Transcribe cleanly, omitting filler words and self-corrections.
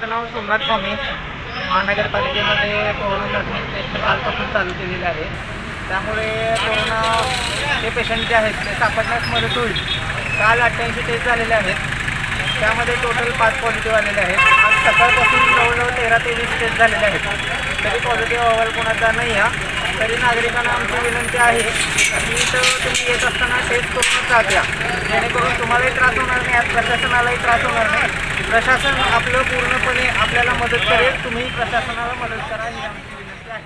माझं नाव सोमनाथ स्वामी. महानगरपालिकेमध्ये कोरोना चाचणी टेस्ट कालपासून चालू केलेली आहे. त्यामुळे कोरोना हे पेशंट जे आहेत ते सापडण्यास मदत होईल. काल 88 टेस्ट झालेले आहेत. त्यामध्ये टोटल 5 पॉझिटिव्ह आलेले आहेत. आज सकाळपासून जवळजवळ 13 ते 20 टेस्ट झालेले आहेत. तरी पॉझिटिव्ह अहवाल कोणाचा नाही आहे. तरी नागरिकांना आमची विनंती आहे की तुम्ही येत असताना टेस्ट करूनच जात या, जेणेकरून तुम्हालाही त्रास होणार नाही, आज प्रशासनालाही त्रास होणार नाही. प्रशासन आपलं पूर्णपणे आपल्याला मदत करेल. तुम्ही प्रशासनाला मदत करा ही आमची विनंती आहे.